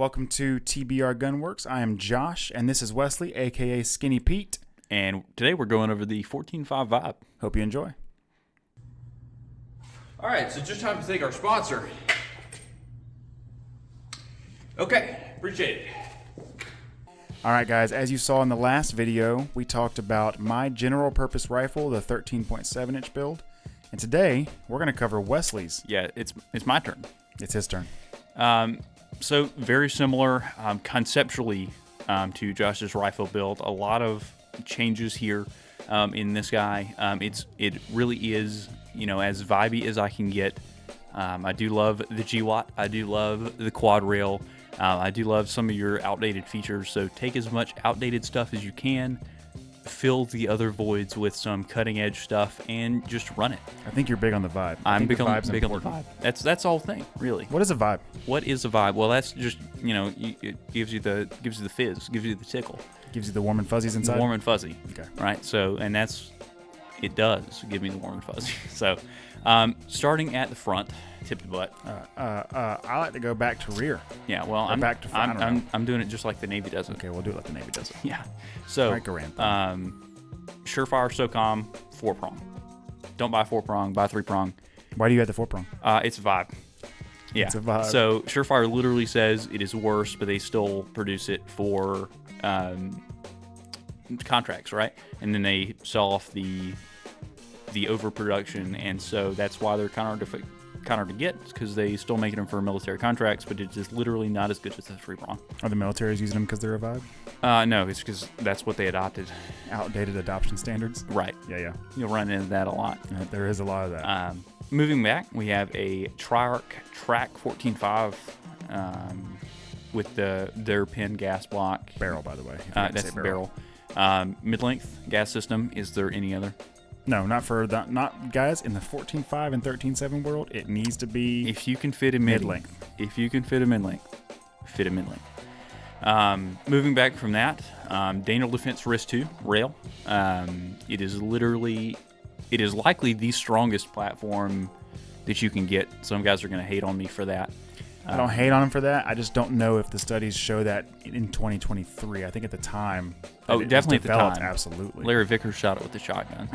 Welcome to TBR Gunworks. I am Josh, and this is Wesley, aka Skinny Pete. And today we're going over the 14.5 Vibe. Hope you enjoy. All right, so just time to thank our sponsor. Okay, appreciate it. All right, guys, as you saw in the last video, we talked about my general purpose rifle, the 13.7 inch build. And today, we're going to cover Wesley's. Yeah, it's my turn. It's his turn. So very similar conceptually to Josh's rifle build. A lot of changes here in this guy. It really is, as vibey as I can get. I do love the GWOT. I do love the quad rail. I do love some of your outdated features. So take as much outdated stuff as you can, fill the other voids with some cutting edge stuff, and just run it. I think you're big on the vibe. I'm big on the vibe. That's the whole thing, really. What is a vibe? What is a vibe? Well, that's just it gives you the fizz, gives you the tickle, Gives you the warm and fuzzies inside? warm and fuzzy. Okay. Right. So, and it does give me the warm and fuzzy. So, starting at the front, tip to butt. I like to go back to rear. Yeah. Well, I'm back to front. I'm doing it just like the Navy does it. Okay, we'll do it like the Navy does it. Yeah. So, All right, go Ram. Surefire SOCOM 4-prong. Don't buy 4-prong. Buy 3-prong. Why do you have the 4-prong? It's a vibe. Yeah. It's a vibe. So Surefire literally says it is worse, but they still produce it for contracts, right? And then they sell off the overproduction, and so that's why they're kind of hard to get, because they still making them for military contracts, but it's just literally not as good as the 3-prong. Are the militaries using them because they're a vibe? No, it's because that's what they adopted. Outdated adoption standards? Right. Yeah. You'll run into that a lot. There is a lot of that. Moving back, we have a Triarch Track 14.5 with their pin gas block. Barrel, by the way. That's the barrel. Mid-length gas system. Is there any other? No, not for that. Not guys in the 14.5 and 13.7 world. It needs to be. If you can fit a mid-length. If you can fit a mid-length, fit a mid-length. Moving back from that, Daniel Defense Wrist 2 rail. It is likely the strongest platform that you can get. Some guys are going to hate on me for that. I don't hate on him for that. I just don't know if the studies show that in 2023. I think at the time. Definitely at the time. Absolutely. Larry Vickers shot it with a shotgun.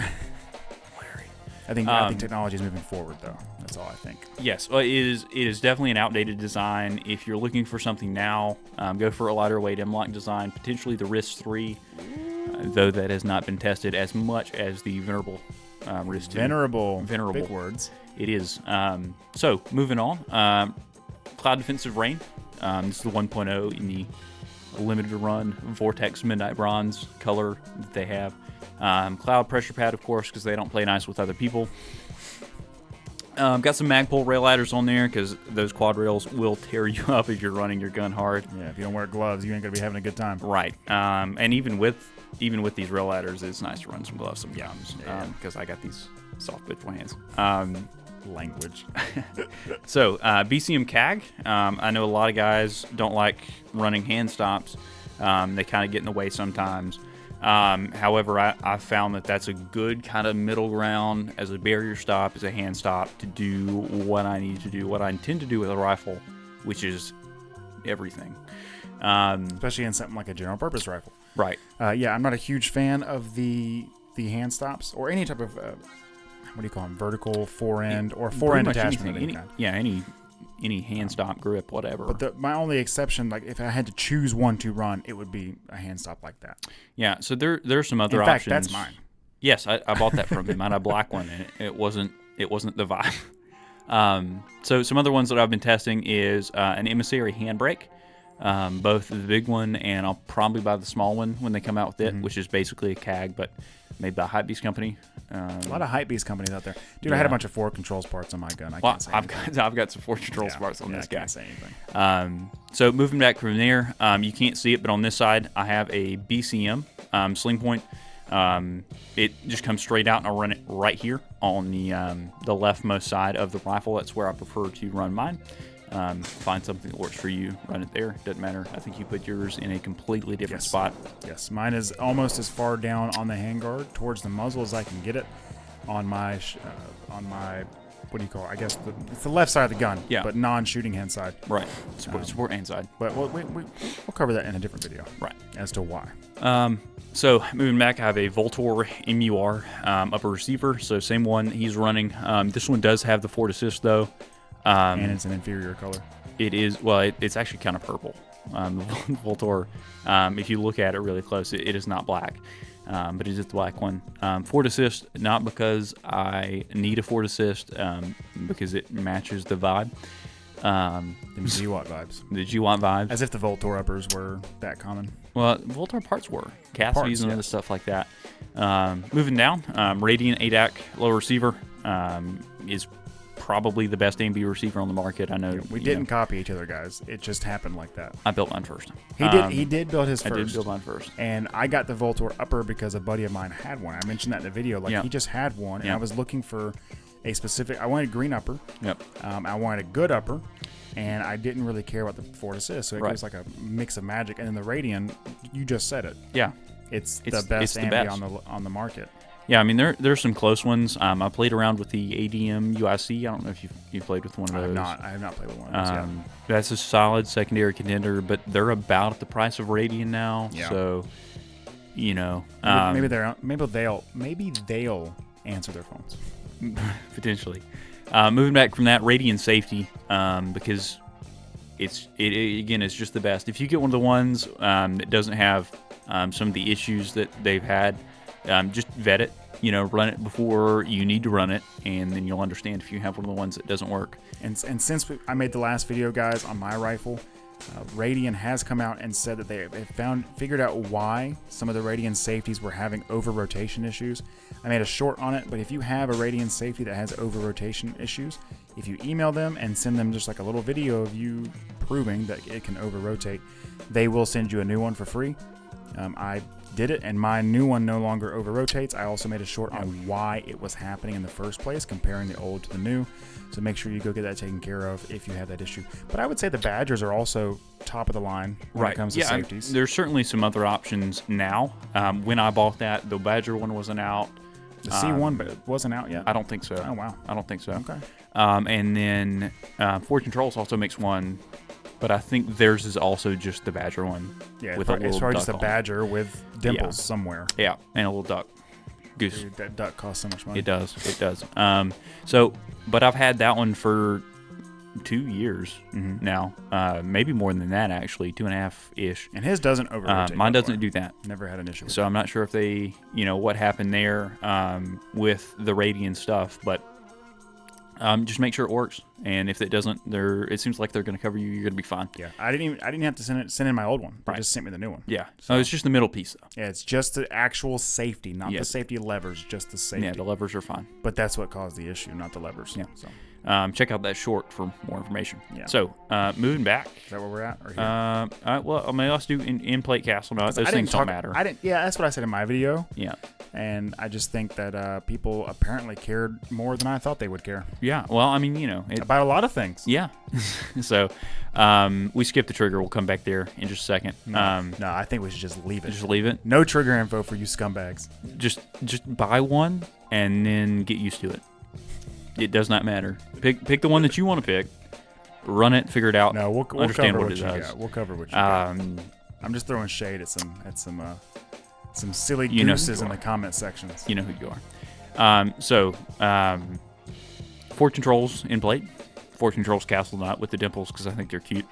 I think technology is moving forward, though. That's all I think. Yes, well, it is definitely an outdated design. If you're looking for something now, go for a lighter weight M-Lock design, potentially the Wrist 3, though that has not been tested as much as the Venerable Wrist 2. Venerable. Big words. It is. So, moving on. Cloud Defensive Rain. This is the 1.0 in the limited run Vortex Midnight Bronze color that they have. Cloud Pressure Pad, of course, because they don't play nice with other people. Got some Magpul rail adders on there, because those quad rails will tear you up if you're running your gun hard. Yeah, if you don't wear gloves, you ain't gonna be having a good time. Right. And even with these rail adders, it's nice to run some gloves sometimes, because I got these soft bitch hands. Language. So BCM CAG. I know a lot of guys don't like running hand stops. They kind of get in the way sometimes. However, I found that that's a good kind of middle ground as a barrier stop, as a hand stop, to do what I need to do, what I intend to do with a rifle, which is everything. Especially in something like a general purpose rifle. Right. Yeah, I'm not a huge fan of the hand stops or any type of what do you call them? Vertical forend or forend attachment of any kind. Yeah, any hand stop grip, whatever. But my only exception, like if I had to choose one to run, it would be a hand stop like that. Yeah, so there's some other options. In fact, options. that's mine. Yes, I bought that from him. I had a black one, and it wasn't the vibe. So some other ones that I've been testing is an Emissary handbrake, both the big one, and I'll probably buy the small one when they come out with it, which is basically a CAG, but made by Hypebeast Company. A lot of Hypebeast companies out there. Dude, I had a bunch of Ford Controls parts on my gun. I've got some Ford Controls parts on this guy. I can't say anything. So moving back from there, you can't see it, but on this side, I have a BCM Sling Point. It just comes straight out, and I'll run it right here on the leftmost side of the rifle. That's where I prefer to run mine. Find something that works for you, run it there. Doesn't matter. I think you put yours in a completely different spot. Yes, mine is almost as far down on the handguard towards the muzzle as I can get it on my what do you call it? I guess it's the left side of the gun, Yeah. but non-shooting hand side. Right. Support hand side. But we'll cover that in a different video. Right. As to why. So moving back, I have a Voltor MUR upper receiver. So same one he's running. This one does have the Forward Assist though. And it's an inferior color. It is, well, it's actually kind of purple. The Voltor, if you look at it really close, it is not black. But it is the black one. Forward Assist, not because I need a Forward Assist, because it matches the vibe. The GWOT vibes. The GWOT vibes. As if the Voltor uppers were that common. Well, Voltor parts were. Cassidy's and yes. other stuff like that. Moving down, Radiant ADAC low receiver is probably the best AMB receiver on the market. I know We didn't copy each other, guys. It just happened like that. I built mine first. He did build his first. I did build mine first. And I got the Voltor upper because a buddy of mine had one. I mentioned that in the video. Like, he just had one, and I was looking for a specific. I wanted a green upper. Yep. I wanted a good upper, and I didn't really care about the Forward Assist. So it was like a mix of magic. And then the Radiant, you just said it. Yeah. It's the best ambi on the market. Yeah, I mean there's some close ones. I played around with the ADM UIC. I don't know if you played with one of those. I have not played with one of those yet. That's a solid secondary contender, but they're about at the price of Radiant now. Yeah. So, maybe they'll answer their phones. potentially. Moving back from that, Radiant safety, because it's just the best. If you get one of the ones that doesn't have some of the issues that they've had, just vet it, run it before you need to run it, and then you'll understand if you have one of the ones that doesn't work. And since I made the last video, guys, on my rifle, Radiant has come out and said that they figured out why some of the Radiant safeties were having over-rotation issues. I made a short on it, but if you have a Radiant safety that has over-rotation issues, if you email them and send them just like a little video of you proving that it can over-rotate, they will send you a new one for free. I did it, and my new one no longer over-rotates. I also made a short on why it was happening in the first place, comparing the old to the new. So make sure you go get that taken care of if you have that issue. But I would say the Badgers are also top of the line when it comes to safeties. There's certainly some other options now. When I bought that, the Badger one wasn't out. The C1 but it wasn't out yet? I don't think so. Oh, wow. I don't think so. Okay. And then Ford Controls also makes one, but I think theirs is also just the Badger one. Yeah, with it's probably just a duck on Badger with dimples somewhere. it. Yeah, and a little duck. Goose. Dude, that duck costs so much money. It does. It does. But I've had that one for 2 years now. Maybe more than that, actually. 2.5-ish. And his doesn't over-rotate. Mine doesn't do that. Never had an issue with So I'm not sure if they, what happened there with the Radiant stuff, but just make sure it works. And if it doesn't, it seems like they're going to cover you. You're going to be fine. Yeah, I didn't have to send in my old one. They Right. just sent me the new one. Yeah. So it's just the middle piece, though. Yeah, it's just the actual safety, not Yeah. the safety levers, just the safety. Yeah, the levers are fine. But that's what caused the issue, not the levers. Yeah. So Check out that short for more information. Yeah. So moving back. is that where we're at? Or here? All right, well, I mean, let's do in plate castle. No, those things don't matter. Yeah, that's what I said in my video. Yeah. And I just think that people apparently cared more than I thought they would care Yeah. Well, I mean, about a lot of things. Yeah. So we skipped the trigger. We'll come back there in just a second. No, I think we should just leave it. Just leave it. No trigger info for you scumbags. Just buy one and then get used to it. It does not matter. Pick the one that you want to pick. Run it. Figure it out. No, we'll understand cover what what it you does. got. We'll cover what you got. I'm just throwing shade at some silly gooses in the comment sections. You know who you are. Ford Controls in plate. Ford Controls Castle Knot with the dimples because I think they're cute.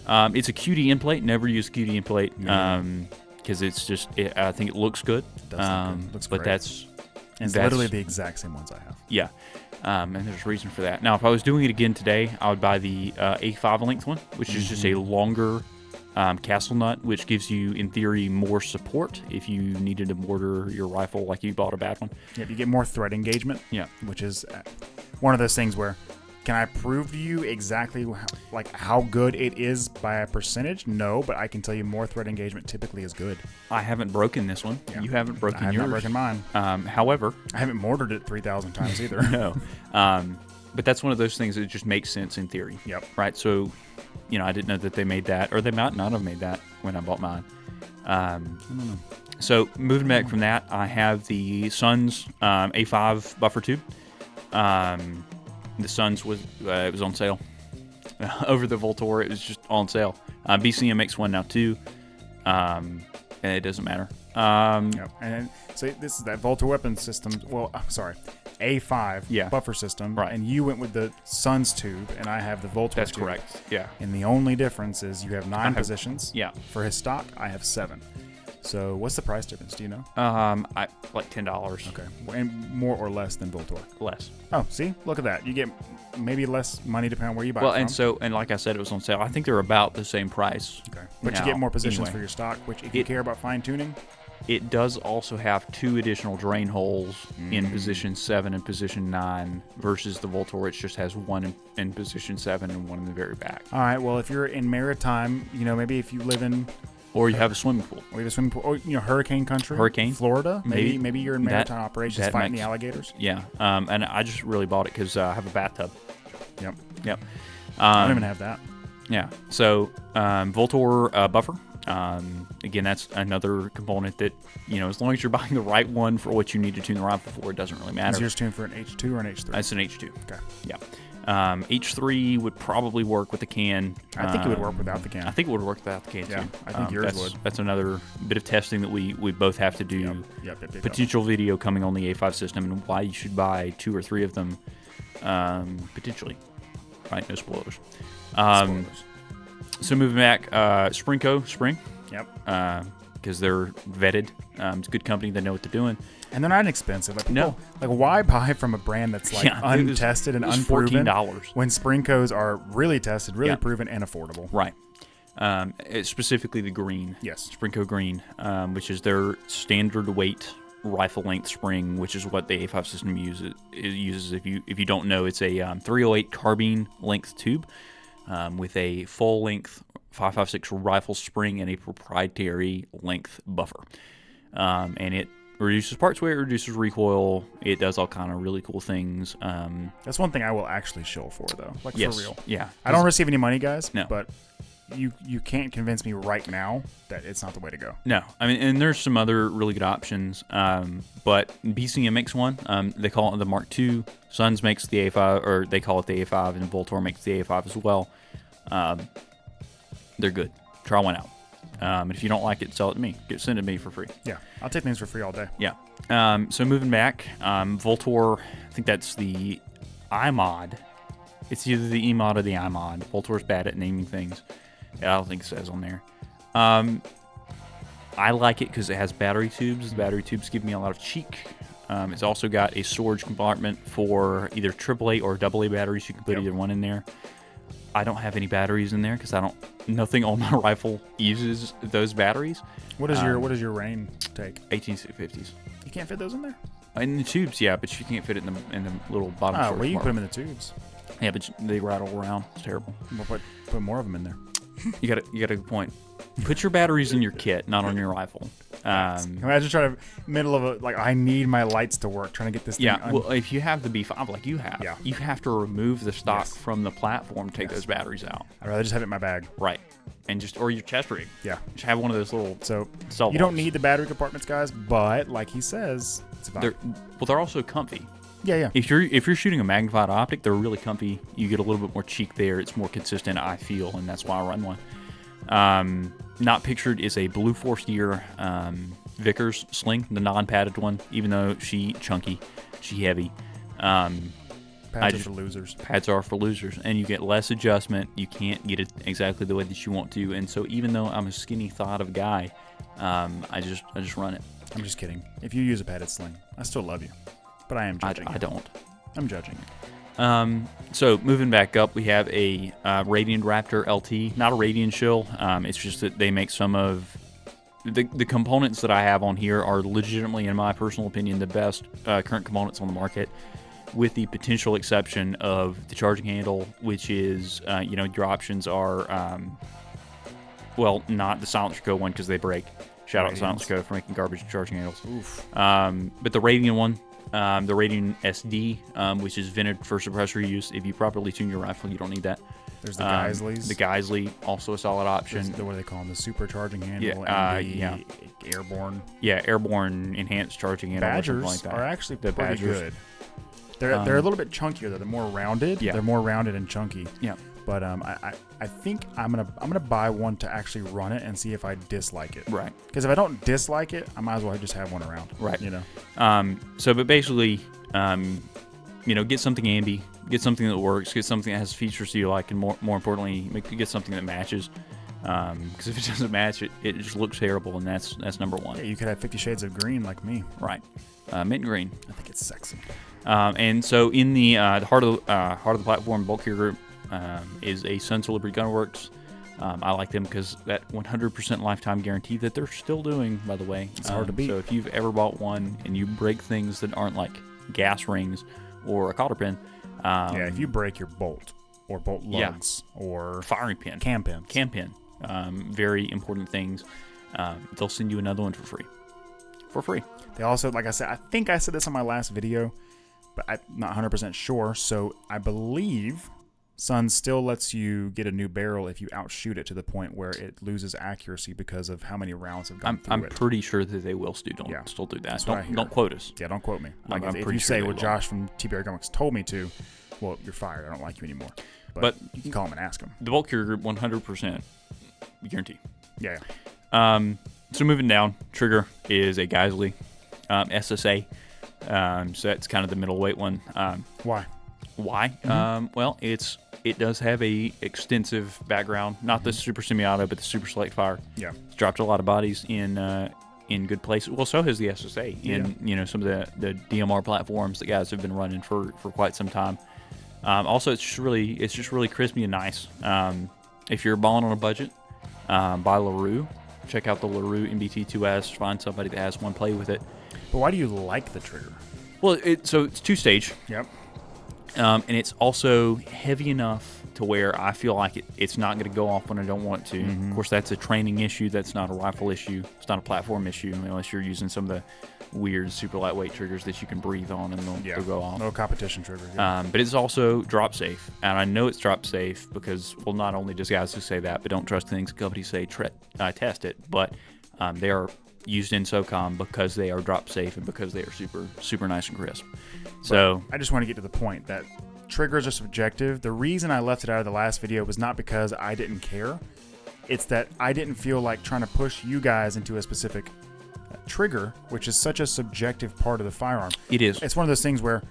It's a QDM plate. Never use QDM plate because it's just. I think it looks good. It does look good. Looks but great. it's literally the exact same ones I have. Yeah. And there's a reason for that. Now, if I was doing it again today, I would buy the A5 length one, which is just a longer castle nut, which gives you, in theory, more support if you needed to mortar your rifle like you bought a bad one. Yeah, you get more thread engagement. Yeah. Which is one of those things where, can I prove to you exactly how good it is by a percentage? No, but I can tell you more thread engagement typically is good. I haven't broken this one. Yeah. You haven't broken yours. I have not broken mine. However, I haven't mortared it 3,000 times either. No. But that's one of those things that just makes sense in theory. Yep. Right. So, I didn't know that they made that, or they might not have made that when I bought mine. I don't know. So moving back from that, I have the Suns A5 buffer tube. The Suns was it was on sale. Over the Voltor, it was just on sale. BCM makes one now too, and it doesn't matter. Yep. And so this is that Voltor weapon system. Well, sorry, A5 buffer system. Right. And you went with the Suns tube, and I have the Voltor That's tube. correct. Yeah. And the only difference is you have 9 positions. Yeah. For his stock, I have 7. So what's the price difference? Do you know? I like $10. Okay. And more or less than Voltor? Less. Oh, see? Look at that. You get maybe less money depending on where you buy it Well, from. and like I said, it was on sale. I think they're about the same price. Okay. But now, you get more positions anyway. for your stock, which if you care about fine tuning. It does also have 2 additional drain holes in position 7 and position 9 versus the Voltor, which just has 1 in position 7 and 1 in the very back. All right. Well, if you're in maritime, maybe if you live in... Or you have a swimming pool. Or you have a swimming pool. Or, hurricane country. Hurricane. Florida. Maybe you're in maritime operations fighting makes, the alligators. Yeah. And I just really bought it because I have a bathtub. Yep. I don't even have that. Yeah. So, Voltor buffer. Again, that's another component that, as long as you're buying the right one for what you need to tune the rifle for, it doesn't really matter. Is yours tuned for an H2 or an H3? That's an H2. Okay. Yeah. H3 would probably work with the can. I think it would work without the can. I think it would work without the can, yeah, too. I think yours would. That's another bit of testing that we both have to do. Yep. Potential video coming on the A5 system and why you should buy 2 or 3 of them, potentially. Right? No spoilers. Spoilers. So moving back, Spring. Yep. Because they're vetted. It's a good company. They know what they're doing. And they're not inexpensive. Like, No. Like, why buy from a brand that's like untested and unproven $14 when Sprinkos are really tested, really proven, and affordable? Right. It's specifically the green. Yes. Sprinko green, which is their standard weight rifle length spring, which is what the A5 system uses. If you don't know, it's a 308 carbine length tube with a full length 5.56 rifle spring and a proprietary length buffer. And it reduces parts weight, reduces recoil. It does all kind of really cool things. That's one thing I will actually shill for, though. Like, yes, for real. Yeah. I don't receive any money, guys. No. But you can't convince me right now that it's not the way to go. No. I mean, and there's some other really good options. But BCM makes one. They call it the Mark II. Suns makes the A5, or they call it the A5, and Voltor makes the A5 as well. They're good. Try one out. And if you don't like it, sell it to me. Send it to me for free. Yeah, I'll take things for free all day. Yeah. So moving back, Voltor, I think that's the iMod. It's either the eMod or the iMod. Voltor's bad at naming things. I don't think it says on there. I like it because it has battery tubes. The battery tubes give me a lot of cheek. It's also got a storage compartment for either AAA or AA batteries. You can put either one in there. I don't have any batteries in there because nothing on my rifle uses those batteries. What is your rain take? 1850s. You can't fit those in there? In the tubes, yeah, but you can't fit it in the little bottom. Oh, well, you can put them in the tubes. Yeah, but they rattle around. It's terrible. We'll put more of them in there. You got a good point. Put your batteries in your kit, not on your rifle. Imagine trying to middle of I need my lights to work, trying to get this thing. Yeah, well, if you have the B5 like you have, Yeah. you have to remove the stock from the platform to take those batteries out. I'd rather just have it in my bag. Right. And or your chest rig. Yeah. Just have one of those little So cell you don't walls. need the battery compartments, guys, but like he says, it's fine. They're also comfy. Yeah. If you're shooting a magnified optic, they're really comfy. You get a little bit more cheek there. It's more consistent, I feel, and that's why I run one. Not pictured is a Blue Force Gear Vickers sling, the non-padded one. Even though she chunky, she heavy. Pads are for losers. Pads are for losers, and you get less adjustment. You can't get it exactly the way that you want to. And so, even though I'm a skinny thought of guy, I just run it. I'm just kidding. If you use a padded sling, I still love you, but I am judging. I don't. I'm judging. So moving back up, we have a Radiant Raptor LT, not a Radiant shill. It's just that they make some of the components that I have on here are legitimately, in my personal opinion, the best current components on the market, with the potential exception of the charging handle, which is, your options are, not the Silencer Co. one because they break. Shout out to Silencer Co. for making garbage charging handles. Oof. But the Radiant one, the Radiant SD, which is vented for suppressor use. If you properly tune your rifle, you don't need that. There's the Geisleys. The Geisley, also a solid option. What do they call them? The supercharging handle Yeah, and the airborne. Yeah, airborne enhanced charging handle. Badgers or something like that. are actually the pretty Badgers. good. They're a little bit chunkier though. They're more rounded. Yeah. They're more rounded and chunky. Yeah. But I think I'm gonna buy one to actually run it and see if I dislike it. Right. Because if I don't dislike it, I might as well just have one around. Right. You know. But basically, get something ambi, get something that works, get something that has features you like, and more importantly, get something that matches. Because if it doesn't match, it just looks terrible, and that's number one. Yeah, you could have 50 Shades of Green like me. Right. Mint green. I think it's sexy. And so in the heart of the platform, bulk carrier group is a Sun Solar Gunnerworks. I like them because that 100% lifetime guarantee that they're still doing, by the way. It's hard to beat. So if you've ever bought one and you break things that aren't like gas rings or a cotter pin. If you break your bolt or bolt lugs or firing pin. Cam pin. Very important things. They'll send you another one for free. They also, like I said, I think I said this on my last video, but I'm not 100% sure. So I believe Sun still lets you get a new barrel if you outshoot it to the point where it loses accuracy because of how many rounds have gone through it. I'm pretty sure that they will still do that. Don't quote us. Yeah, don't quote me. Like if you say what Josh from TBR Gunworks told me to, well, you're fired. I don't like you anymore. But you can call him and ask him. The bulk carrier group 100% guarantee. Yeah. So moving down, trigger is a Geisley SSA. So that's kind of the middleweight one. Why? Well, it does have a extensive background. Not the Super Semi-Auto, but the Super Select Fire. Yeah. It's dropped a lot of bodies in good places. Well, so has the SSA in some of the DMR platforms that guys have been running for quite some time. Also, it's just really crispy and nice. If you're balling on a budget, buy LaRue. Check out the LaRue MBT2S. Find somebody that has one. Play with it. But why do you like the trigger? Well, it's 2-stage. Yep. And it's also heavy enough to where I feel like it's not going to go off when I don't want to. Mm-hmm. Of course, that's a training issue. That's not a rifle issue. It's not a platform issue unless you're using some of the weird super lightweight triggers that you can breathe on and they'll go off. No competition triggers. Yeah. But it's also drop safe. And I know it's drop safe because, well, not only does guys who say that, but don't trust things companies say test it, but they are used in SOCOM because they are drop safe and because they are super, super nice and crisp. So I just want to get to the point that triggers are subjective. The reason I left it out of the last video was not because I didn't care. It's that I didn't feel like trying to push you guys into a specific trigger, which is such a subjective part of the firearm. It is. It's one of those things where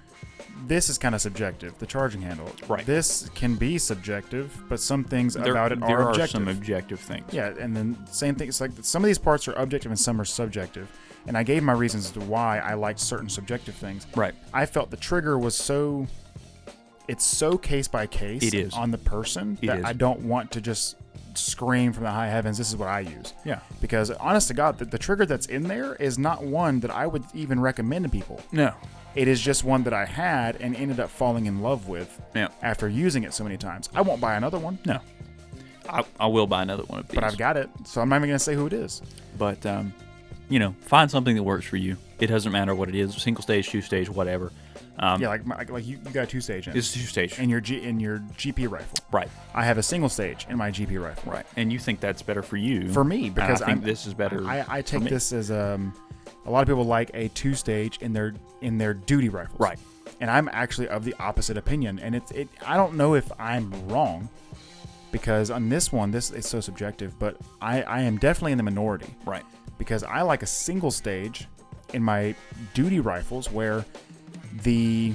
this is kind of subjective, the charging handle. Right. This can be subjective, but some things about it there are objective. Some objective things. Yeah, and then same thing. It's like some of these parts are objective and some are subjective. And I gave my reasons as to why I liked certain subjective things. Right. I felt the trigger was so case by case on the person that I don't want to just scream from the high heavens, this is what I use. Yeah. Because honest to God, the trigger that's in there is not one that I would even recommend to people. No. It is just one that I had and ended up falling in love with after using it so many times. I won't buy another one. No. I will buy another one of these. But I've got it, so I'm not even going to say who it is. But, find something that works for you. It doesn't matter what it is, single stage, 2-stage, whatever. Like you got a 2-stage in. It's 2-stage. In your GP rifle. Right. I have a single stage in my GP rifle. Right. And you think that's better for you. For me, because I think this is better. I take this as a lot of people like a 2-stage in their duty rifles. Right. And I'm actually of the opposite opinion. And I don't know if I'm wrong, because on this one, this is so subjective, but I am definitely in the minority. Right. Because I like a single stage in my duty rifles where the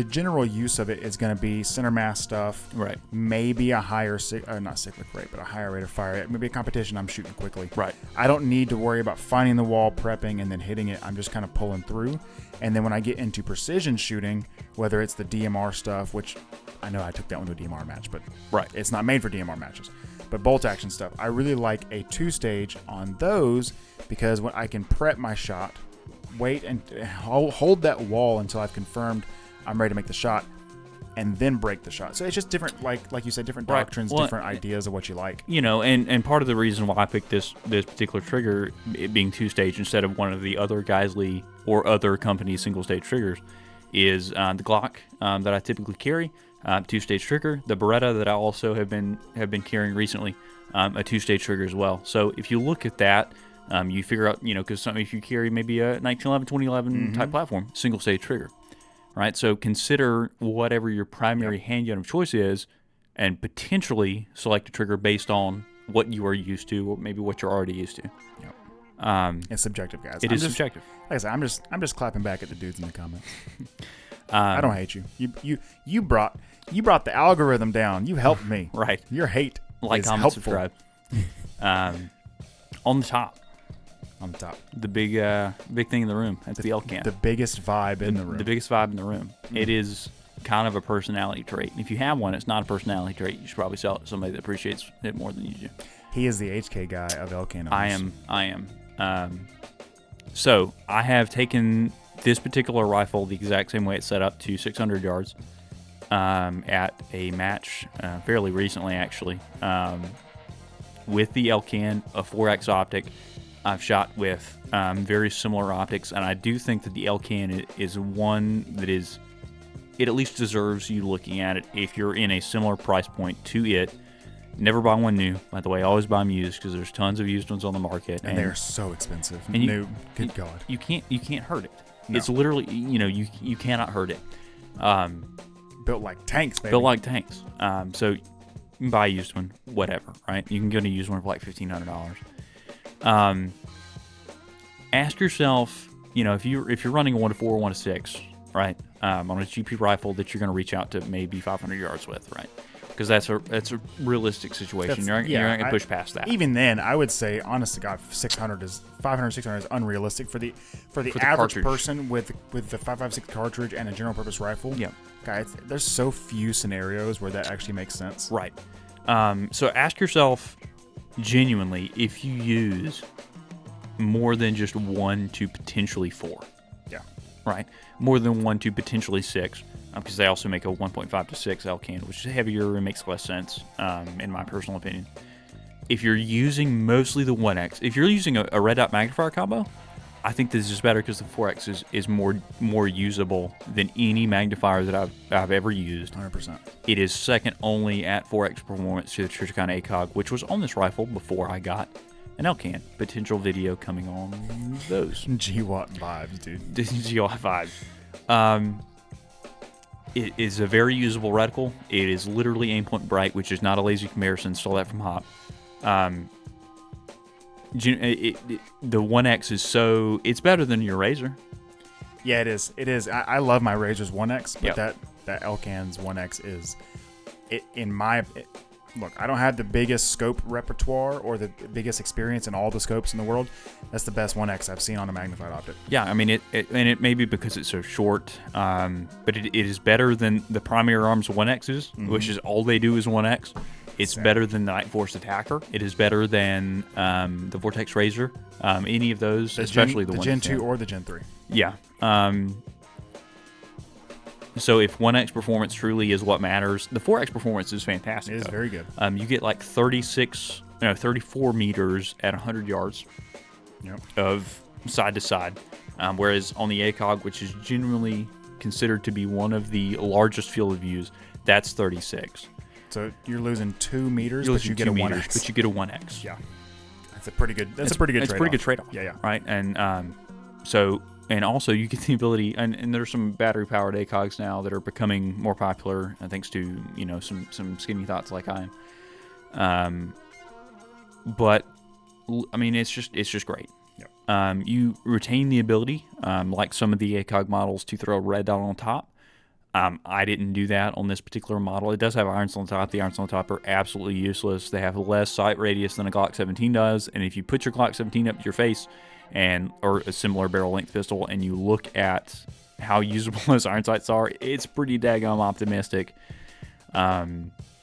general use of it is going to be center mass stuff. Right. Maybe a higher, not cyclic rate, but a higher rate of fire. Maybe a competition I'm shooting quickly. Right. I don't need to worry about finding the wall, prepping, and then hitting it. I'm just kind of pulling through. And then when I get into precision shooting, whether it's the DMR stuff, which I know I took that one to a DMR match, but it's not made for DMR matches. But bolt action stuff, I really like a 2-stage on those because when I can prep my shot, wait and hold that wall until I've confirmed I'm ready to make the shot, and then break the shot. So it's just different, like you said, different doctrines, different ideas of what you like. And part of the reason why I picked this particular trigger, it being 2-stage instead of one of the other Geisley or other companies' single-stage triggers, is the Glock that I typically carry, 2-stage trigger. The Beretta that I also have been carrying recently, a 2-stage trigger as well. So if you look at that, you figure out, because if you carry maybe a 1911, 2011 type platform, single-stage trigger. right? So consider whatever your primary handgun of choice is, and potentially select a trigger based on what you are used to, or maybe what you're already used to. It's subjective, guys. It is subjective. Like I said, I'm just clapping back at the dudes in the comments. I don't hate you. You brought the algorithm down. You helped me. Right. Your hate Like, is comment, helpful. subscribe. On the top, the big thing in the room. That's the Elcan. The biggest vibe in the room. The biggest vibe in the room. It is kind of a personality trait. And if you have one, it's not a personality trait. You should probably sell it to somebody that appreciates it more than you do. He is the HK guy of Elcan. I am. So I have taken this particular rifle the exact same way it's set up to 600 yards at a match fairly recently, actually, with the Elcan, a 4X optic. I've shot with very similar optics, and I do think that the Elcan is one that is, it at least deserves you looking at it if you're in a similar price point to it. Never buy one new, by the way. Always buy them used, because there's tons of used ones on the market, and they're so expensive. And new, good God, you can't hurt it. No. It's literally, you cannot hurt it. Built like tanks, baby. Built like tanks. So you can buy a used one, whatever, right? You can get a used one for like $1,500. Ask yourself, if you're running a 1-4 or 1-6, right, on a GP rifle that you're going to reach out to maybe 500 yards with, right? Because that's a realistic situation. You're not going to push past that. Even then, I would say, honest to God, 500, 600 is unrealistic for the average person with the 5.56 cartridge and a general purpose rifle. Yeah, guys, there's so few scenarios where that actually makes sense. Right. So ask yourself genuinely if you use more than just 1 to potentially 4. Yeah. Right. More than 1 to potentially 6. Because they also make a 1.5 to 6 Elcan, which is heavier and makes less sense, in my personal opinion. If you're using mostly the 1X, if you're using a red dot magnifier combo, I think this is better because the 4X is more usable than any magnifier that I've ever used. 100%. It is second only at 4X performance to the Trijicon ACOG, which was on this rifle before I got an Elcan. Potential video coming on those. GWOT vibes, dude. GWOT vibes. It is a very usable reticle. It is literally aim point bright, which is not a lazy comparison. Stole that from Hop. The 1X is it's better than your Razor. Yeah, it is. It is. I love my Razor's 1X, but Yep. that Elcan's 1X is, look, I don't have the biggest scope repertoire or the biggest experience in all the scopes in the world. That's the best 1X I've seen on a magnified optic. Yeah, I mean, it may be because it's so short, but it is better than the Primary Arms 1Xs, which is all they do is 1X. It's better than the Night Force Attacker. It is better than the Vortex Razor. Any of those, especially the Gen 2 yeah. or the Gen 3. Yeah. So if 1X performance truly is what matters, the 4X performance is fantastic. It is very good. You get like 34 meters at 100 yards of side to side, whereas on the ACOG, which is generally considered to be one of the largest field of views, that's 36. So you're losing 2 meters, You're but you losing get a 2 1X. meters, but you get a 1X. Yeah, that's a pretty good. That's a pretty good. It's a pretty good trade-off. Yeah. Right, and and also you get the ability, and there's some battery-powered ACOGs now that are becoming more popular, thanks to some skinny thoughts like I am. But I mean, it's just great. Yep. You retain the ability, like some of the ACOG models, to throw a red dot on top. I didn't do that on this particular model. It does have irons on top. The irons on top are absolutely useless. They have less sight radius than a Glock 17 does, and if you put your Glock 17 up to your face, or a similar barrel length pistol, and you look at how usable those iron sights are, it's pretty daggum optimistic.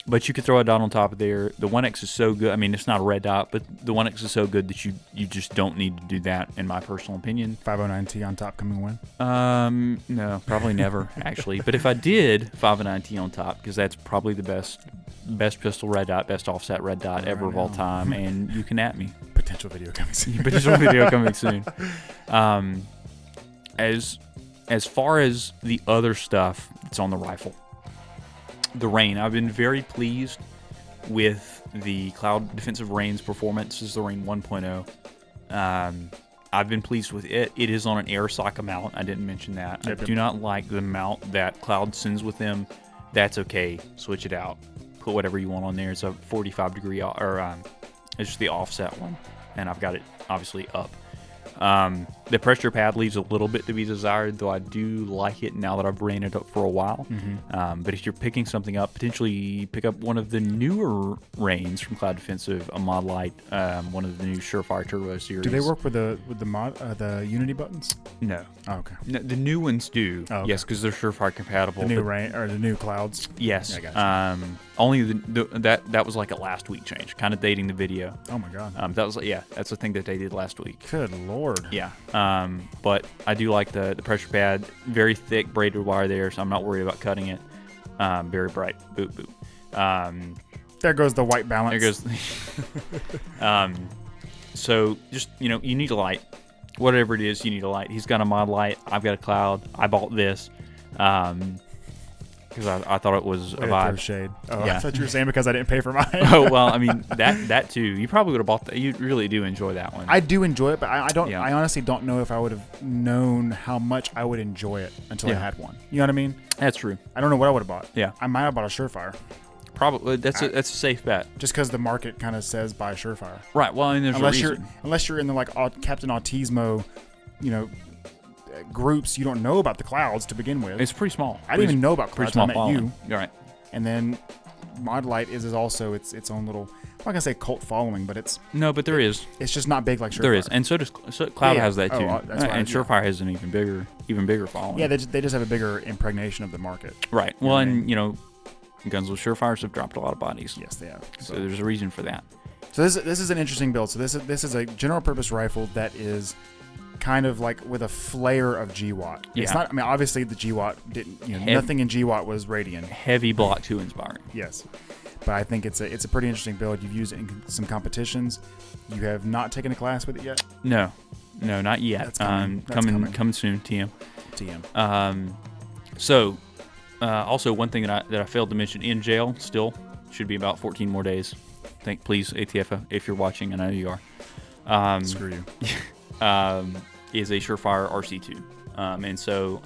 But you could throw a dot on top of there. The 1X is so good. I mean, it's not a red dot, but the 1X is so good that you just don't need to do that, in my personal opinion. 509T on top coming win? No, probably never, actually. But if I did 509T on top, because that's probably the best pistol red dot, best offset red dot ever of all time, and you can at me. Potential video coming soon. Potential video coming soon. As far as the other stuff that's on the rifle, the Rain, I've been very pleased with the Cloud Defensive Rain's performance. This is the Rain 1.0. I've been pleased with it. It is on an air socket mount. I didn't mention that. Yep. I do not like the mount that Cloud sends with them. That's okay. Switch it out. Put whatever you want on there. It's a 45 degree, or it's just the offset one. And I've got it obviously up. The pressure pad leaves a little bit to be desired, though I do like it now that I've ran it up for a while. But if you're picking something up, potentially pick up one of the newer Reigns from Cloud Defensive, a Mod Light, one of the new Surefire Turbo series. Do they work with the Unity buttons? No. Oh, okay. No, the new ones do. Oh, okay. Yes, because they're Surefire compatible. The new or the new Clouds. Yes. Yeah, I gotcha. Only that was like a last week change, kind of dating the video. Oh my god. That was that's the thing that they did last week. Good lord. Yeah. But I do like the pressure pad. Very thick braided wire there, so I'm not worried about cutting it. Very bright. Boop boop. There goes the white balance. There goes. So just you need a light. Whatever it is, you need a light. He's got a Mod Light. I've got a Cloud. I bought this because I thought it was a vibe. Shade. Oh, Yeah. I thought you were saying because I didn't pay for mine. Oh well, I mean that too. You probably would have bought that. You really do enjoy that one. I do enjoy it, but I don't. Yeah. I honestly don't know if I would have known how much I would enjoy it until I Yeah. had one. You know what I mean? That's true. I don't know what I would have bought. Yeah. I might have bought a Surefire, Probably that's a safe bet. just because the market kind of says buy Surefire. Right. Well, and there's Unless you're in the like Captain Autismo, groups, you don't know about the Clouds to begin with. it's pretty small. I didn't even know about Pretty Clouds. small I met following. you, All right. and then Mod Light is also its own little. I'm not gonna say cult following, but it's No, but there is. just not big like Surefire. There is, and so Cloud Yeah. has that too. Oh, that's right, And yeah. Surefire has an even bigger following. Yeah, they just have a bigger impregnation of the market. Right. You know Well, what I and mean? Guns with Surefires have dropped a lot of bodies. Yes, they have. So there's a reason for that. So this is an interesting build. So this is a general purpose rifle that is kind of like with a flair of GWOT. It's Yeah. not. I mean, obviously the GWOT didn't. Heavy- Nothing in GWOT was Radian. Heavy Block 2 inspiring. Yes, but I think it's a pretty interesting build. You've used it in some competitions. You have not taken a class with it yet. No, not yet. That's coming. That's coming soon. TM. TM. So, also one thing that I failed to mention, in jail still should be about 14 more days. Please, ATF, if you're watching, I know you are. Screw you. Is a Surefire RC2, and so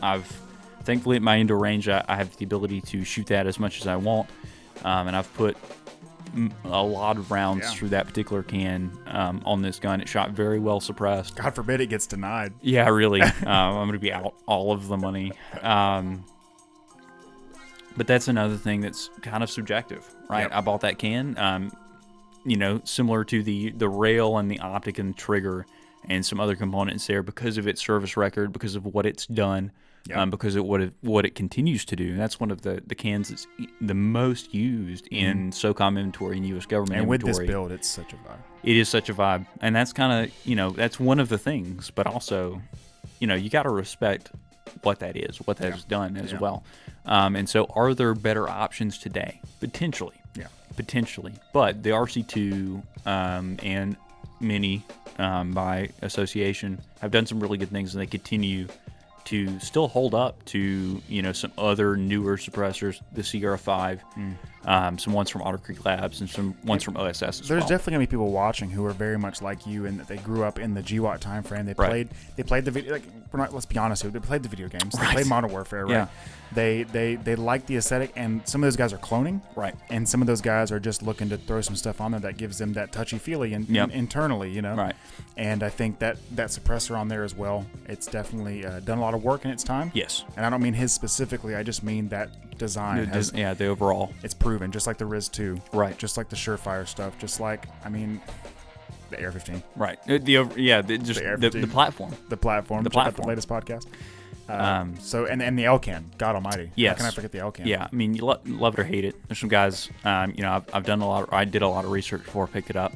thankfully at my indoor range I have the ability to shoot that as much as I want, and I've put a lot of rounds through that particular can on this gun. It shot very well suppressed. God forbid it gets denied. Yeah, really. I'm going to be out all of the money. But that's another thing that's kind of subjective, right? Yep. I bought that can, similar to the rail and the optic and the trigger and some other components there because of its service record, because of what it's done, Yep. because of what it continues to do. And that's one of the cans that's the most used in SOCOM inventory and U.S. government And with inventory. this build, it's such a vibe. It is such a vibe. And that's kind of, that's one of the things. But also, you got to respect what that is, what that has done as well. And so are there better options today? Potentially. Yeah. Potentially. But the RC2 and Mini by association have done some really good things, and they continue to still hold up to some other newer suppressors, the Sierra 5, some ones from Otter Creek Labs, and some ones from OSS as There's well. definitely gonna be people watching who are very much like you, and that they grew up in the GWOT time frame. They played the video. Like, let's be honest here. They played the video games. They played Modern Warfare. Right. Yeah. They like the aesthetic, and some of those guys are cloning. Right. And some of those guys are just looking to throw some stuff on there that gives them that touchy feely and internally, Right. And I think that suppressor on there as well. It's definitely done a lot of work in its time. Yes. And I don't mean his specifically. I just mean that design has. The overall. It's proven, just like the Riz 2. Right. Just like the Surefire stuff. Just like, the Air 15. Right. The platform. The platform. The Check out platform. the latest podcast. So and the Elcan. God Almighty. Yes. How can I forget the Elcan? Yeah. I mean, you love it or hate it. There's some guys. I've done I did a lot of research before I picked it up.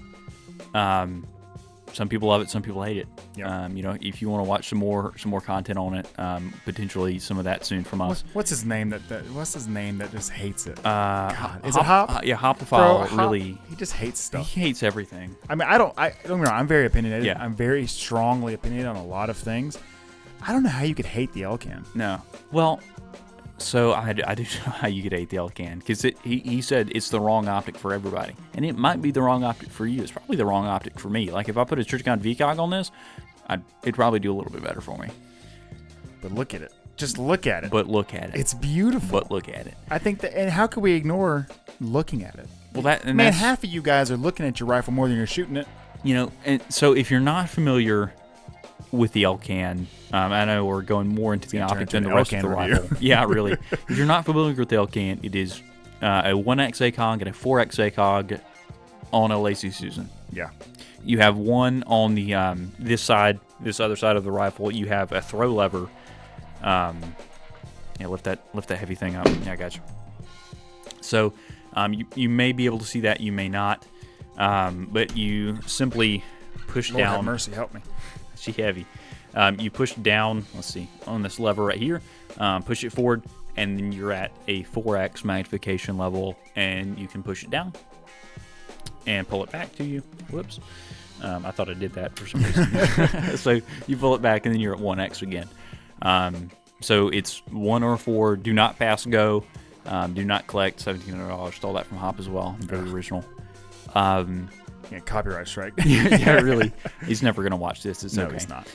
Some people love it. Some people hate it. Yeah. If you want to watch some more content on it, potentially some of that soon from us. What's his name what's his name that just hates it? God, is it Hop? Yeah, Hopophile. Bro, Hop, Really, he just hates stuff. he hates everything. I mean, don't get me wrong. I'm very opinionated. Yeah. I'm very strongly opinionated on a lot of things. I don't know how you could hate the Elcan. No. Well, so I do know how you could hate the Elcan, because he said it's the wrong optic for everybody, and it might be the wrong optic for you. It's probably the wrong optic for me. Like if I put a Churchcon VCOG on this, it'd probably do a little bit better for me. But look at it. Just look at it. But look at it. It's beautiful. But look at it. I think that, and how could we ignore looking at it? Well, Man, half of you guys are looking at your rifle more than you're shooting it. You know, and so if you're not familiar with the Elcan, I know we're going more into the optic than the rest of the rifle. Yeah, really. If you're not familiar with the Elcan, it is a 1X ACOG and a 4X ACOG on a Lacy Susan. Yeah. You have one on the this other side of the rifle. You have a throw lever. Yeah, lift that heavy thing up. Yeah, I got you. So you may be able to see that, you may not, but you simply push Lord down. have mercy, help me. She heavy. You push down. Let's see, on this lever right here. Push it forward, and then you're at a 4x magnification level, and you can push it down and pull it back to you. Whoops. I thought I did that for some reason. So you pull it back, and then you're at 1x again. So it's 1 or 4. Do not pass go. Do not collect $1,700. Stole that from Hop as well. Very original. Yeah, copyright strike. Yeah, really. He's never going to watch this. It's okay. No, he's not.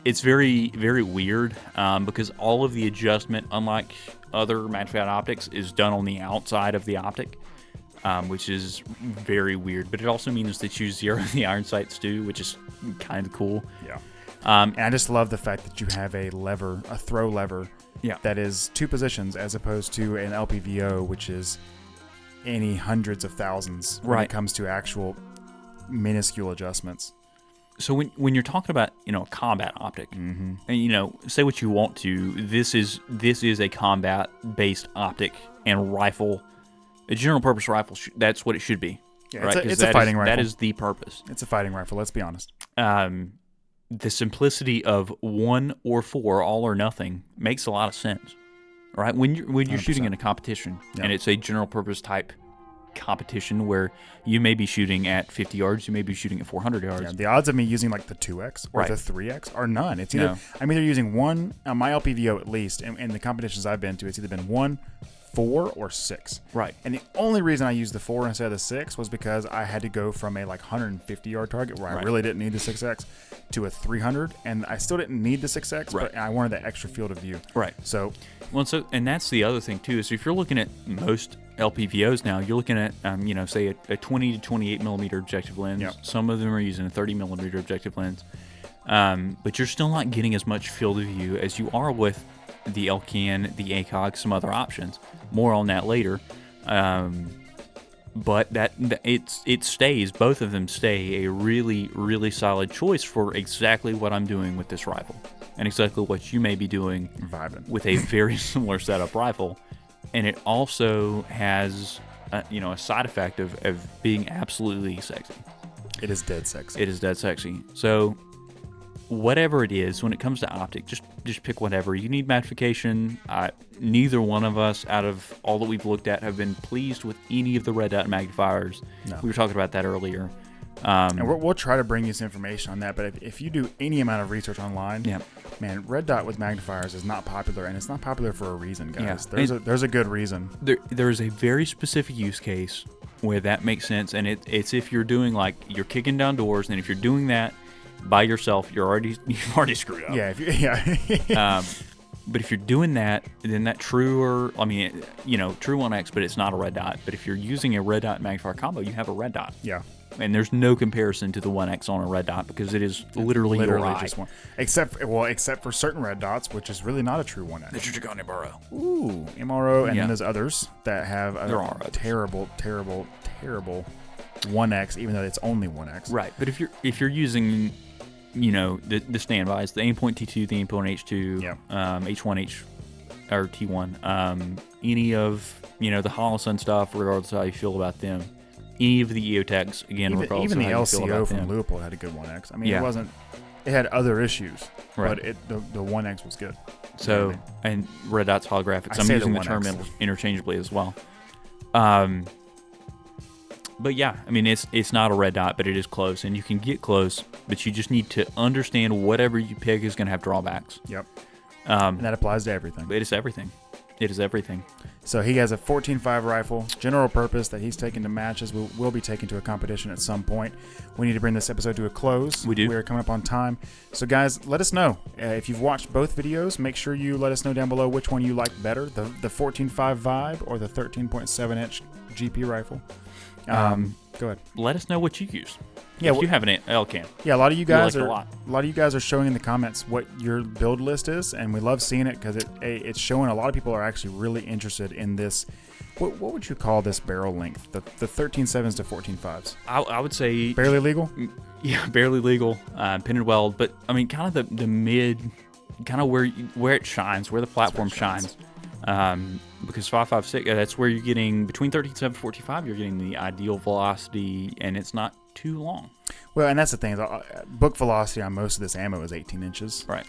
It's very, very weird because all of the adjustment, unlike other magnified optics, is done on the outside of the optic, which is very weird. But it also means that you zero the iron sights too, which is kind of cool. Yeah. And I just love the fact that you have a throw lever, that is 2 positions as opposed to an LPVO, which is any hundreds of thousands when it comes to actual minuscule adjustments. So when you're talking about a combat optic, and say what you want to, this is a combat based optic and rifle, a general purpose rifle. That's what it should be. Yeah, right? It's a fighting rifle. That is the purpose. It's a fighting rifle. Let's be honest. The simplicity of 1 or 4, all or nothing, makes a lot of sense, right? When you're shooting in a competition, and it's a general purpose type competition where you may be shooting at 50 yards, you may be shooting at 400 yards. Yeah, the odds of me using like the 2X or the 3X are none. It's either I'm either using 1 on my LPVO at least, and in the competitions I've been to, it's either been 1, 4, or 6. Right. And the only reason I used the 4 instead of the 6 was because I had to go from a 150 yard target where I really didn't need the 6X to a 300, and I still didn't need the 6X, but I wanted that extra field of view. Right. So, and that's the other thing too. Is if you're looking at most LPVOs now, you're looking at say a 20 to 28 millimeter objective lens. Yep. Some of them are using a 30 millimeter objective lens, but you're still not getting as much field of view as you are with the Elcan, the ACOG, some other options. More on that later. But it stays, both of them stay a really, really solid choice for exactly what I'm doing with this rifle, and exactly what you may be doing with a very similar setup rifle. And it also has a side effect of being absolutely sexy. It is dead sexy. It is dead sexy. So whatever it is, when it comes to optic, just pick whatever. You need magnification. Neither one of us, out of all that we've looked at, have been pleased with any of the red dot magnifiers. No. We were talking about that earlier. And we'll try to bring you some information on that, but if you do any amount of research online, man, red dot with magnifiers is not popular, and it's not popular for a reason, guys. Yeah. There's a good reason. There's a very specific use case where that makes sense, and it's if you're doing you're kicking down doors, and if you're doing that by yourself, you've already screwed up. Yeah, but if you're doing that, then that true 1X, but it's not a red dot. But if you're using a red dot magnifier combo, you have a red dot. Yeah. And there's no comparison to the 1X on a red dot because it is literally your eye. Just one. Except for certain red dots, which is really not a true 1X. That's your Dragon MRO. Ooh, MRO, and then there's others that have a terrible 1X, even though it's only 1X. Right, but if you're using the standbys, the Aimpoint T2, the Aimpoint H2, H1H or T1, any of the Holosun stuff, regardless of how you feel about them, any of the EOTechs, again, regardless even of the how you feel LCO about from them. Leupold had a good 1X. I mean, it had other issues, but the 1X was good. So, and red dots holographics, I'm using the term interchangeably as well. But yeah, I mean, it's not a red dot, but it is close, and you can get close, but you just need to understand whatever you pick is going to have drawbacks. Yep. And that applies to everything. It is everything. It is everything. So he has a 14.5 rifle, general purpose, that he's taking to matches. We'll be taken to a competition at some point. We need to bring this episode to a close. We do. We're coming up on time. So guys, let us know. If you've watched both videos, make sure you let us know down below which one you like better, the 14.5 Vibe or the 13.7-inch GP rifle. Go ahead. Let us know what you use. Yeah, if you have an L-cam. Yeah, a lot of you guys like it are a lot. a lot of you guys are showing in the comments what your build list is, and we love seeing it because it's showing a lot of people are actually really interested in this. What would you call this barrel length? The 13.7s to 14.5s. I would say Barely legal. Yeah, barely legal, pin and weld, but I mean, kind of the mid, kind of where it shines, where the platform shines. Because 5.56, that's where you're getting between 13.7 and 14.5. You're getting the ideal velocity, and it's not too long. Well, and that's the thing. Book velocity on most of this ammo is 18 inches. Right.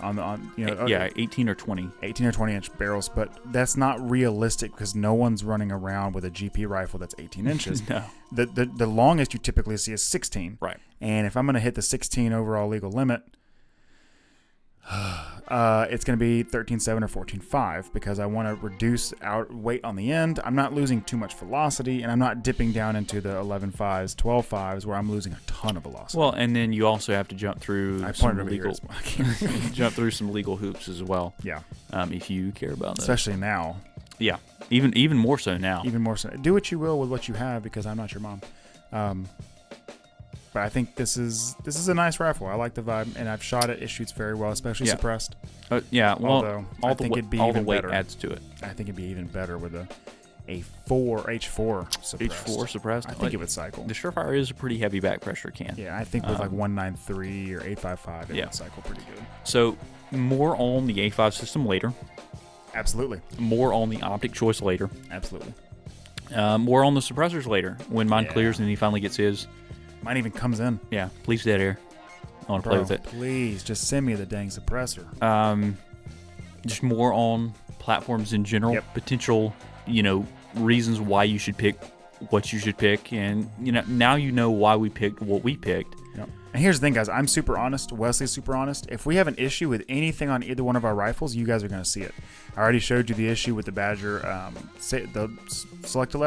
Yeah, 18 or 20. 18 or 20 inch barrels, but that's not realistic because no one's running around with a GP rifle that's 18 inches. No. The longest you typically see is 16. Right. And if I'm going to hit the 16 overall legal limit, it's going to be 13.7 or 14.5 because I want to reduce weight on the end. I'm not losing too much velocity, and I'm not dipping down into the 11.5s, 12.5s where I'm losing a ton of velocity. Well, and then you also have to jump through some legal jump through some legal hoops as well. Yeah. If you care about that. Especially now. Yeah. Even more so now. Even more so. Do what you will with what you have because I'm not your mom. But I think this is a nice rifle. I like the vibe, and I've shot it. It shoots very well, especially suppressed. Yeah, well, although I think it'd be all even the weight better. adds to it. I think it'd be even better with a H4 suppressed. H4 suppressed. I think it would cycle. The Surefire is a pretty heavy back pressure can. Yeah, I think with like 193 or 855, it Yeah. would cycle pretty good. So more on the A5 system later. Absolutely. More on the optic choice later. Absolutely. More on the suppressors later when mine Yeah. clears and he finally gets his. Mine even comes in. Yeah, please dead air. I want to play with it. Please, just send me the dang suppressor. Just more on platforms in general. Yep. Potential, reasons why you should pick what you should pick, and now you know why we picked what we picked. Yep. And here's the thing, guys. I'm super honest. Wesley's super honest. If we have an issue with anything on either one of our rifles, you guys are going to see it. I already showed you the issue with the Badger, the selector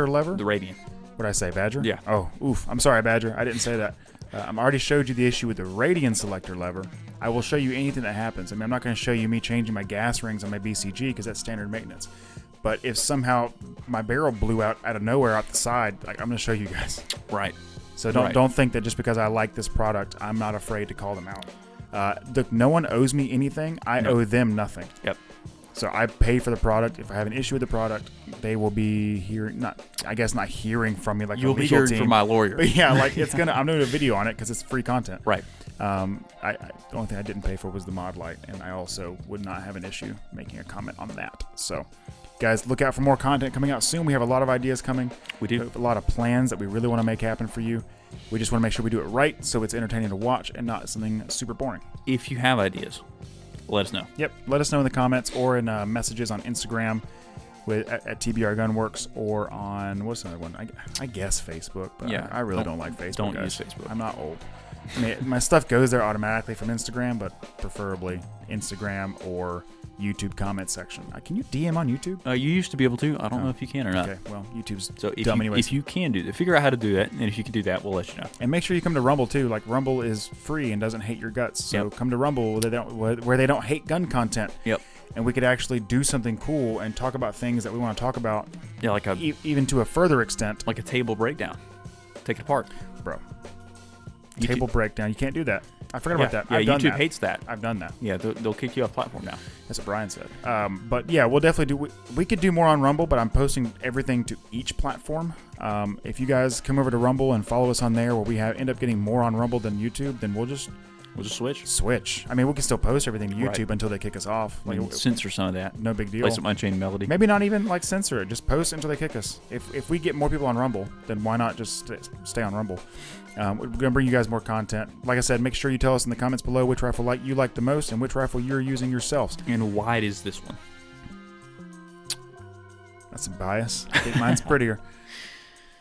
lever. The Radiant. What did I say, Badger? Yeah. Oh, oof. I'm sorry, Badger. I didn't say that. I already showed you the issue with the Radiant selector lever. I will show you anything that happens. I mean, I'm not going to show you me changing my gas rings on my BCG because that's standard maintenance. But if somehow my barrel blew out of nowhere out the side, I'm going to show you guys. Right. So don't think that just because I like this product, I'm not afraid to call them out. Look, no one owes me anything. I owe them nothing. Yep. So I pay for the product. If I have an issue with the product, they will be hearing, not hearing from me like You'll a legal be hearing team. from my lawyer. But yeah, I'm doing a video on it because it's free content. Right. The only thing I didn't pay for was the mod light, and I also would not have an issue making a comment on that. So, guys, look out for more content coming out soon. We have a lot of ideas coming. We do. A lot of plans that we really want to make happen for you. We just want to make sure we do it right so it's entertaining to watch and not something super boring. If you have ideas, let us know. Yep. Let us know in the comments or in messages on Instagram at TBR Gunworks or on, what's another one? I guess Facebook, but Yeah, I really don't like Facebook. Don't guys. use Facebook. I'm not old. I mean, my stuff goes there automatically from Instagram, but preferably Instagram or YouTube comment section. Can you DM on YouTube? You used to be able to. I don't know if you can or not. Okay, well, YouTube's So dumb anyways. if you can do that, figure out how to do that, and if you can do that, we'll let you know. And make sure you come to Rumble too. Like, Rumble is free and doesn't hate your guts. So Yep. come to Rumble where they don't hate gun content. Yep. And we could actually do something cool and talk about things that we want to talk about. Yeah, like a even to a further extent. like a table breakdown. Take it apart, Bro. YouTube- Table breakdown. You can't do that. I forgot about that. Yeah, I've done YouTube that. hates that. I've done that. Yeah, they'll kick you off platform now. That's what Brian said. But yeah, we'll definitely do. We could do more on Rumble, but I'm posting everything to each platform. If you guys come over to Rumble and follow us on there, where we end up getting more on Rumble than YouTube, then we'll just switch. I mean, we can still post everything to YouTube Right. until they kick us off. Like, Censor some of that. no big deal. Play some Unchained Melody. Maybe not even like censor it. Just post until they kick us. If we get more people on Rumble, then why not just stay on Rumble? We're gonna bring you guys more content. Like I said, make sure you tell us in the comments below which rifle you like the most and which rifle you're using yourselves. And why it is this one? That's some bias. I think mine's prettier.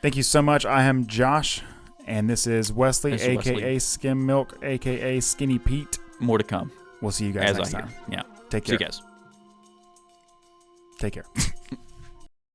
Thank you so much. I am Josh, and this is Wesley, This is aka Wesley. Skim Milk, aka Skinny Pete. More to come. We'll see you guys As next I time. hear. Yeah. Take See care. you guys. Take care.